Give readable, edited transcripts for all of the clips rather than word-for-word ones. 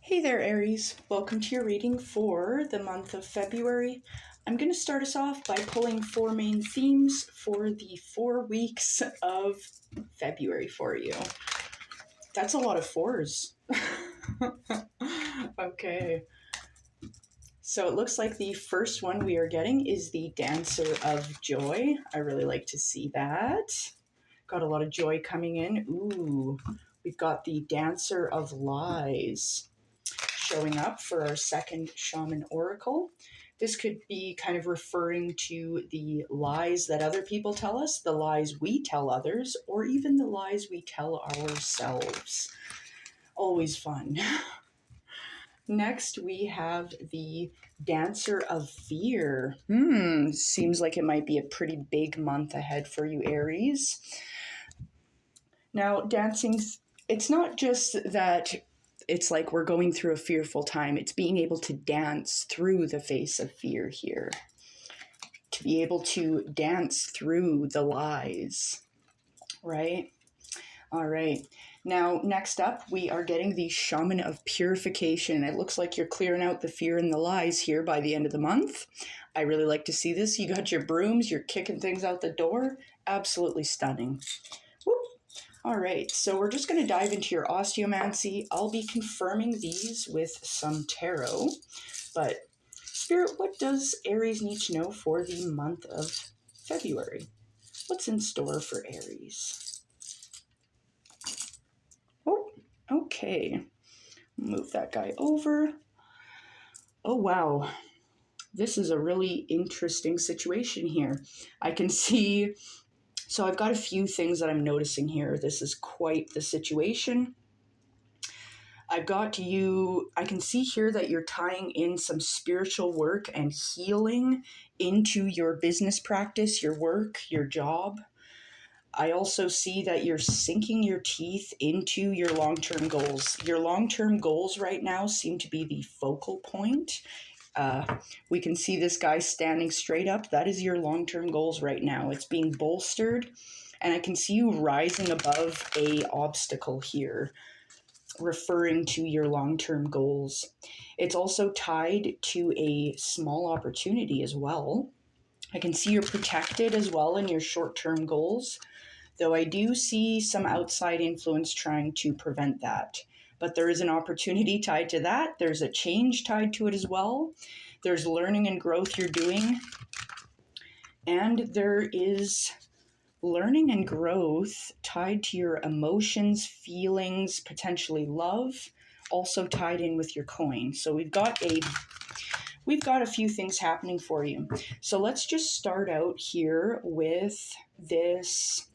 Hey there, Aries. Welcome to your reading for the month of February. I'm going to start us off by pulling four main themes for the 4 weeks of February for you. That's a lot of fours. Okay. So it looks like the first one we are getting is the Dancer of Joy. I really like to see that. Got a lot of joy coming in. Ooh, we've got the Dancer of Lies showing up for our second Shaman Oracle. This could be kind of referring to the lies that other people tell us, the lies we tell others, or even the lies we tell ourselves. Always fun. Next, we have the Dancer of Fear. Seems like it might be a pretty big month ahead for you, Aries. Now, dancing, it's not just that it's like we're going through a fearful time. It's being able to dance through the face of fear here. To be able to dance through the lies, right? All right. Now, next up, we are getting the Shaman of Purification. It looks like you're clearing out the fear and the lies here by the end of the month. I really like to see this. You got your brooms, you're kicking things out the door. Absolutely stunning. Whoop. All right, so we're just going to dive into your Osteomancy. I'll be confirming these with some tarot. But, Spirit, what does Aries need to know for the month of February? What's in store for Aries? Oh, okay. Move that guy over. Oh, wow. This is a really interesting situation here. I can see... So I've got a few things that I'm noticing here. This is quite the situation. I've got you, I can see here that you're tying in some spiritual work and healing into your business practice, your work, your job. I also see that you're sinking your teeth into your long-term goals. Your long-term goals right now seem to be the focal point. We can see this guy standing straight up. That is your long-term goals right now. It's being bolstered, and I can see you rising above a obstacle here, referring to your long-term goals. It's also tied to a small opportunity as well. I can see you're protected as well in your short-term goals, though I do see some outside influence trying to prevent that. But there is an opportunity tied to that. There's a change tied to it as well. There's learning and growth you're doing. And there is learning and growth tied to your emotions, feelings, potentially love, also tied in with your coin. So we've got a few things happening for you. So let's just start out here with this.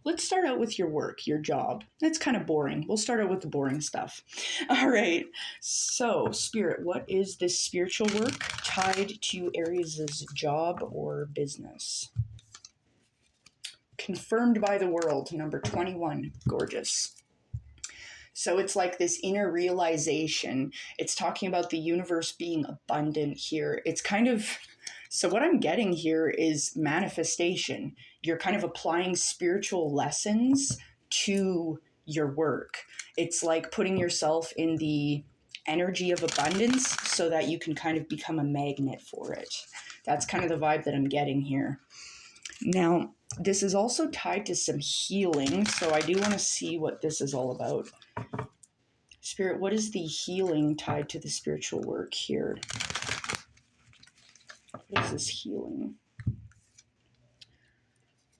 Let's start out with your work, your job. That's kind of boring. We'll start out with the boring stuff. All right. So, Spirit, what is this spiritual work tied to Aries' job or business? Confirmed by the world, number 21. Gorgeous. So it's like this inner realization. It's talking about the universe being abundant here. It's kind of... So what I'm getting here is manifestation. You're kind of applying spiritual lessons to your work. It's like putting yourself in the energy of abundance so that you can kind of become a magnet for it. That's kind of the vibe that I'm getting here. Now, this is also tied to some healing, so I do want to see what this is all about. Spirit, what is the healing tied to the spiritual work here? What is this healing?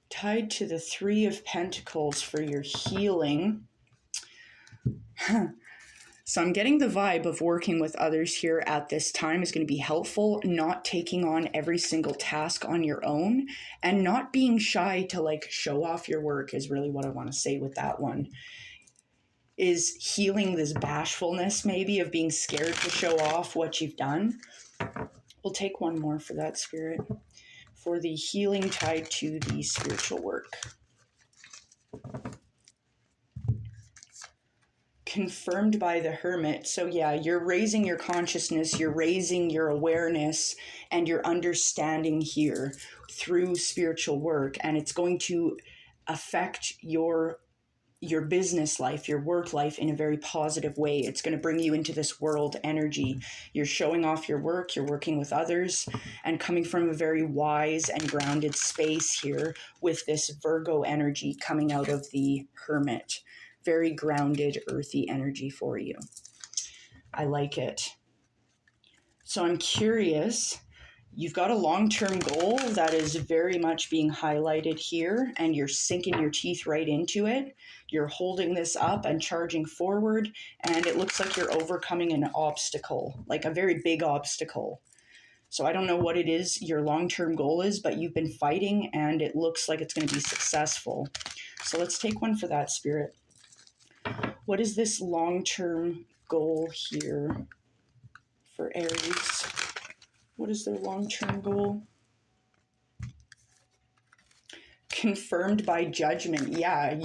Tied to the Three of Pentacles for your healing. So I'm getting the vibe of working with others here at this time is going to be helpful, not taking on every single task on your own, and not being shy to like show off your work is really what I want to say with that one. Is healing this bashfulness maybe of being scared to show off what you've done. We'll take one more for that, Spirit. For the healing tied to the spiritual work. Confirmed by the Hermit. So yeah, you're raising your consciousness, you're raising your awareness and your understanding here through spiritual work, and it's going to affect your your business life, your work life in a very positive way. It's going to bring you into this world energy. You're showing off your work, you're working with others, and coming from a very wise and grounded space here with this Virgo energy coming out of the Hermit. Very grounded, earthy energy for you. I like it. So I'm curious, you've got a long-term goal that is very much being highlighted here, and you're sinking your teeth right into it. You're holding this up and charging forward, and it looks like you're overcoming an obstacle, like a very big obstacle. So I don't know what it is your long-term goal is, but you've been fighting, and it looks like it's going to be successful. So let's take one for that, Spirit. What is this long-term goal here for Aries? What is their long-term goal? Confirmed by judgment. Yeah,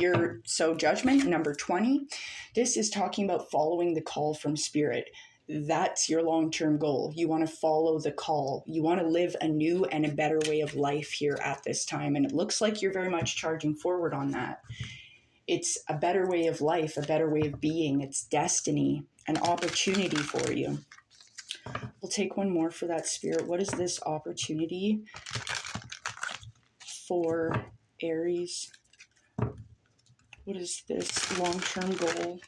so judgment, number 20. This is talking about following the call from Spirit. That's your long-term goal. You want to follow the call. You want to live a new and a better way of life here at this time. And it looks like you're very much charging forward on that. It's a better way of life, a better way of being. It's destiny, an opportunity for you. We'll take one more for that, Spirit. What is this opportunity for Aries? What is this long-term goal?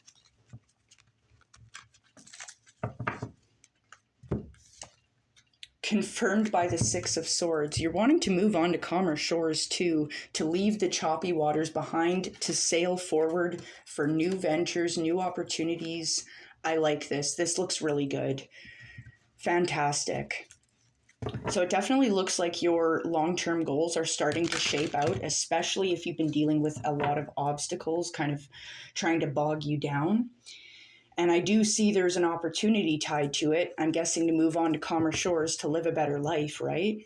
Confirmed by the Six of Swords. You're wanting to move on to calmer shores too, to leave the choppy waters behind, to sail forward for new ventures, new opportunities. I like this. This looks really good. Fantastic. So it definitely looks like your long-term goals are starting to shape out, especially if you've been dealing with a lot of obstacles kind of trying to bog you down. And I do see there's an opportunity tied to it. I'm guessing to move on to calmer shores to live a better life, right?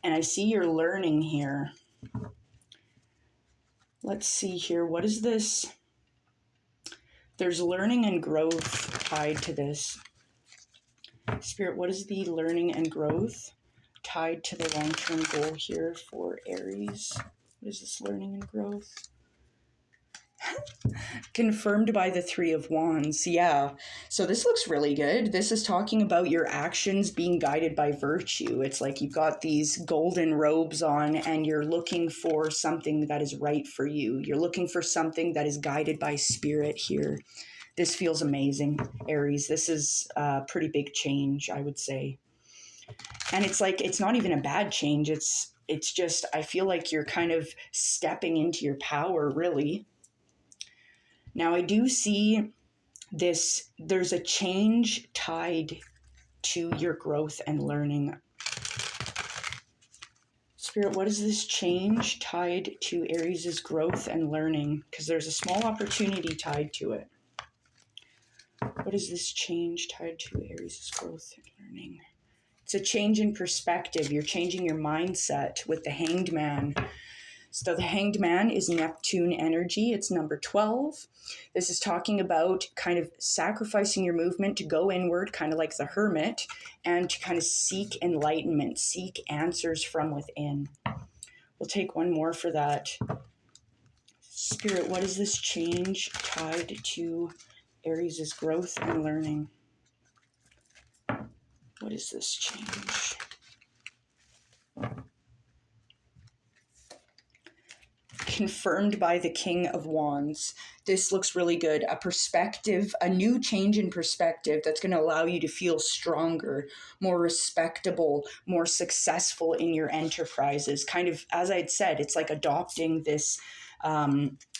And I see you're learning here. Let's see here. What is this? There's learning and growth tied to this. Spirit, what is the learning and growth tied to the long-term goal here for Aries? What is this learning and growth? Confirmed by the Three of Wands. Yeah. So this looks really good. This is talking about your actions being guided by virtue. It's like you've got these golden robes on and you're looking for something that is right for you. You're looking for something that is guided by spirit here. This feels amazing, Aries. This is a pretty big change, I would say. And it's like, it's not even a bad change. It's just, I feel like you're kind of stepping into your power, really. Now, I do see this, there's a change tied to your growth and learning. Spirit, what is this change tied to Aries' growth and learning? Because there's a small opportunity tied to it. What is this change tied to Aries' growth and learning? It's a change in perspective. You're changing your mindset with the Hanged Man. So the Hanged Man is Neptune energy. It's number 12. This is talking about kind of sacrificing your movement to go inward, kind of like the Hermit, and to kind of seek enlightenment, seek answers from within. We'll take one more for that. Spirit, what is this change tied to Aries' growth and learning? What is this change? Confirmed by the King of Wands. This looks really good. A perspective, a new change in perspective that's going to allow you to feel stronger, more respectable, more successful in your enterprises. Kind of, as I'd said, it's like adopting this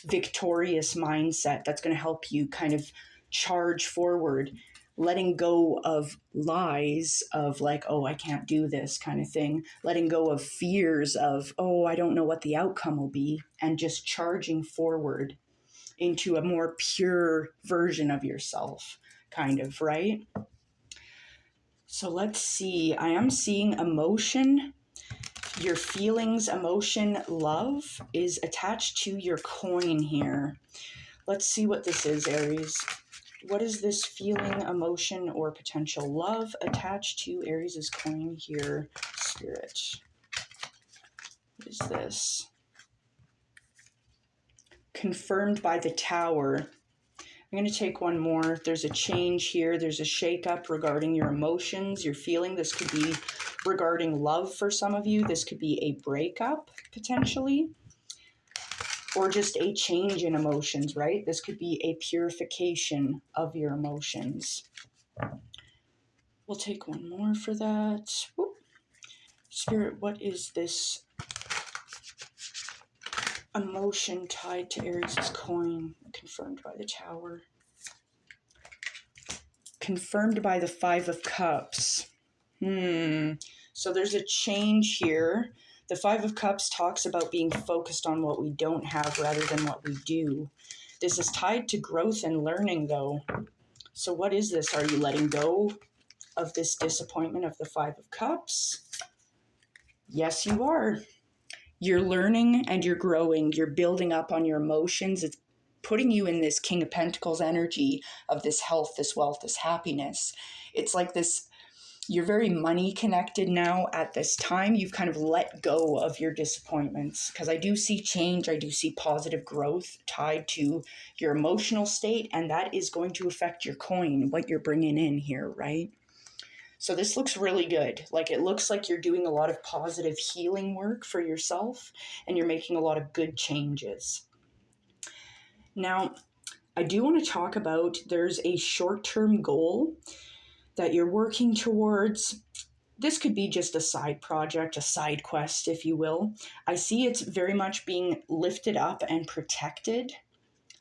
victorious mindset that's going to help you kind of charge forward, letting go of lies of like, oh, I can't do this kind of thing, letting go of fears of, oh, I don't know what the outcome will be, and just charging forward into a more pure version of yourself, kind of, right? So let's see. I am seeing emotion. Your feelings, emotion, love is attached to your coin here. Let's see what this is, Aries. What is this feeling, emotion, or potential love attached to Aries' coin here, Spirit? What is this? confirmed by the Tower. I'm going to take one more. There's a change here. There's a shakeup regarding your emotions, your feeling. This could be regarding love for some of you. This could be a breakup, potentially, or just a change in emotions, right? This could be a purification of your emotions. We'll take one more for that. Whoop. Spirit, what is this emotion tied to Aries' coin? Confirmed by the Tower. Confirmed by the Five of Cups. So there's a change here. The Five of Cups talks about being focused on what we don't have rather than what we do. This is tied to growth and learning, though. So what is this? Are you letting go of this disappointment of the Five of Cups? Yes, you are. You're learning and you're growing. You're building up on your emotions. It's putting you in this King of Pentacles energy of this health, this wealth, this happiness. It's like this, you're very money connected now at this time. You've kind of let go of your disappointments, because I do see change. I do see positive growth tied to your emotional state, and that is going to affect your coin, what you're bringing in here, right? So this looks really good. Like, it looks like you're doing a lot of positive healing work for yourself, and you're making a lot of good changes. Now, I do want to talk about, there's a short-term goal that you're working towards. This could be just a side project, a side quest, if you will. I see it's very much being lifted up and protected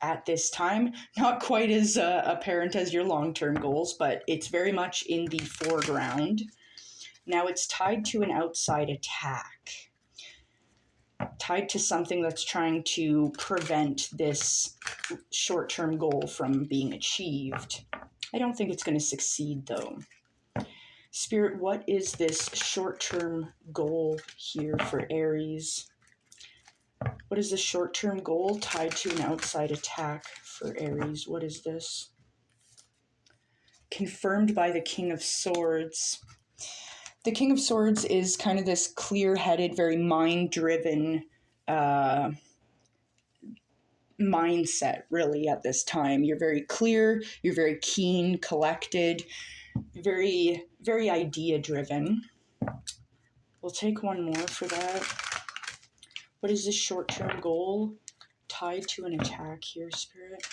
at this time. Not quite as apparent as your long-term goals, but it's very much in the foreground. Now, it's tied to an outside attack, tied to something that's trying to prevent this short-term goal from being achieved. I don't think it's going to succeed, though. Spirit, what is this short-term goal here for Aries? What is the short-term goal tied to an outside attack for Aries? What is this? Confirmed by the King of Swords. The King of Swords is kind of this clear-headed, very mind-driven mindset, really, at this time. You're very clear, you're very keen, collected, very, very idea-driven. We'll take one more for that. What is this short-term goal tied to an attack here, Spirit?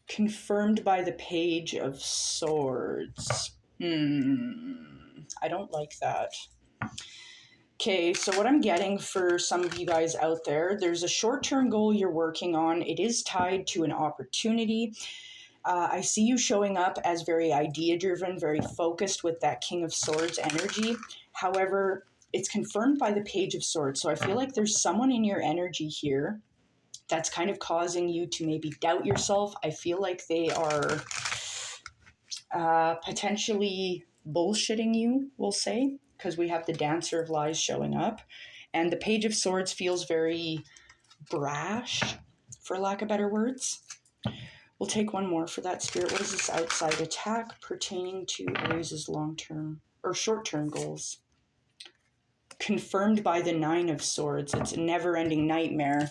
Confirmed by the Page of Swords. I don't like that. Okay, so what I'm getting for some of you guys out there, there's a short-term goal you're working on. It is tied to an opportunity. I see you showing up as very idea-driven, very focused with that King of Swords energy. However, it's confirmed by the Page of Swords. So I feel like there's someone in your energy here that's kind of causing you to maybe doubt yourself. I feel like they are potentially bullshitting you, we'll say, because we have the Dancer of Lies showing up. And the Page of Swords feels very brash, for lack of better words. We'll take one more for that, Spirit. What is this outside attack pertaining to Aries' long-term or short-term goals? Confirmed by the Nine of Swords. It's a never-ending nightmare.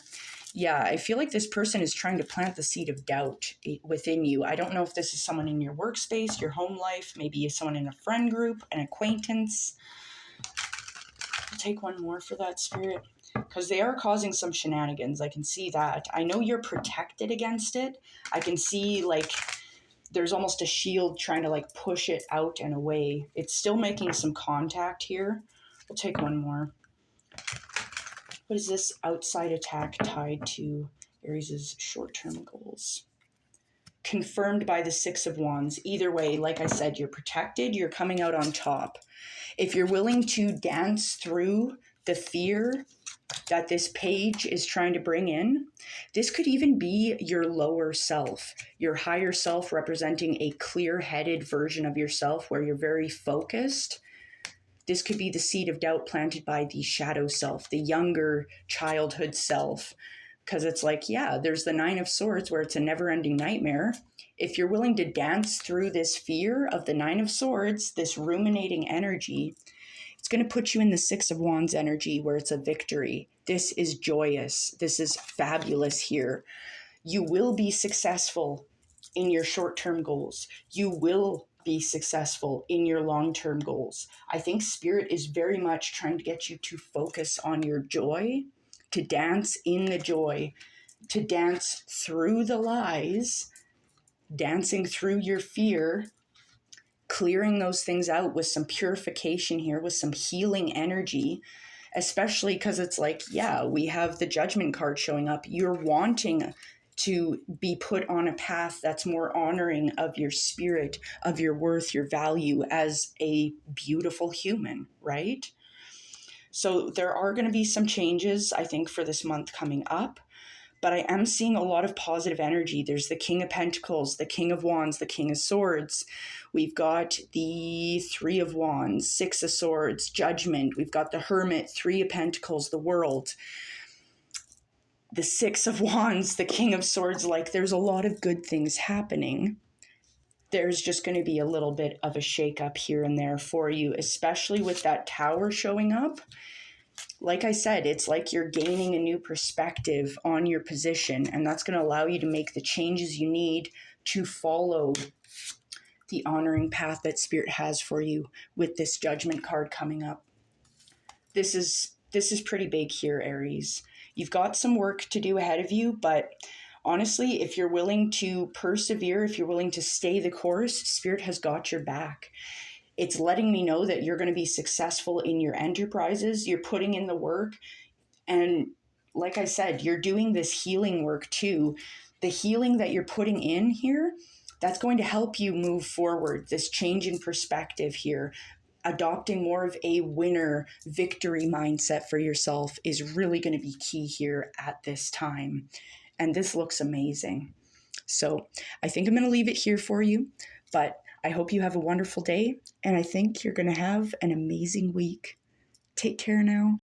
Yeah, I feel like this person is trying to plant the seed of doubt within you. I don't know if this is someone in your workspace, your home life, maybe someone in a friend group, an acquaintance. I'll take one more for that, Spirit, because they are causing some shenanigans. I can see that. I know you're protected against it. I can see, like, there's almost a shield trying to, like, push it out and away. It's still making some contact here. We'll take one more. What is this outside attack tied to Aries' short-term goals? Confirmed by the Six of Wands. Either way, like I said, you're protected. You're coming out on top. If you're willing to dance through the fear that this page is trying to bring in, this could even be your lower self, your higher self, representing a clear-headed version of yourself where you're very focused. This could be the seed of doubt planted by the shadow self, the younger childhood self, because it's like, yeah, there's the Nine of Swords where it's a never-ending nightmare. If you're willing to dance through this fear of the Nine of Swords, this ruminating energy, It's going to put you in the Six of Wands energy where it's a victory. This is joyous. This is fabulous here. You will be successful in your short-term goals. You will be successful in your long-term goals. I think Spirit is very much trying to get you to focus on your joy, to dance in the joy, to dance through the lies, dancing through your fear, clearing those things out with some purification here, with some healing energy, especially because it's like, yeah, we have the Judgment card showing up. You're wanting to be put on a path that's more honoring of your spirit, of your worth, your value as a beautiful human, right? So there are going to be some changes, I think, for this month coming up. But I am seeing a lot of positive energy. There's the King of Pentacles, the King of Wands, the King of Swords. We've got the Three of Wands, Six of Swords, Judgment. We've got the Hermit, Three of Pentacles, the World. The Six of Wands, the King of Swords. Like, there's a lot of good things happening. There's just going to be a little bit of a shakeup here and there for you, especially with that Tower showing up. Like I said, it's like you're gaining a new perspective on your position, and that's going to allow you to make the changes you need to follow the honoring path that Spirit has for you with this Judgment card coming up. This is pretty big here, Aries. You've got some work to do ahead of you, but honestly, if you're willing to persevere, if you're willing to stay the course, Spirit has got your back. It's letting me know that you're going to be successful in your enterprises. You're putting in the work. And like I said, you're doing this healing work too. The healing that you're putting in here, that's going to help you move forward. This change in perspective here, adopting more of a winner victory mindset for yourself is really going to be key here at this time. And this looks amazing. So I think I'm going to leave it here for you, but I hope you have a wonderful day, and I think you're going to have an amazing week. Take care now.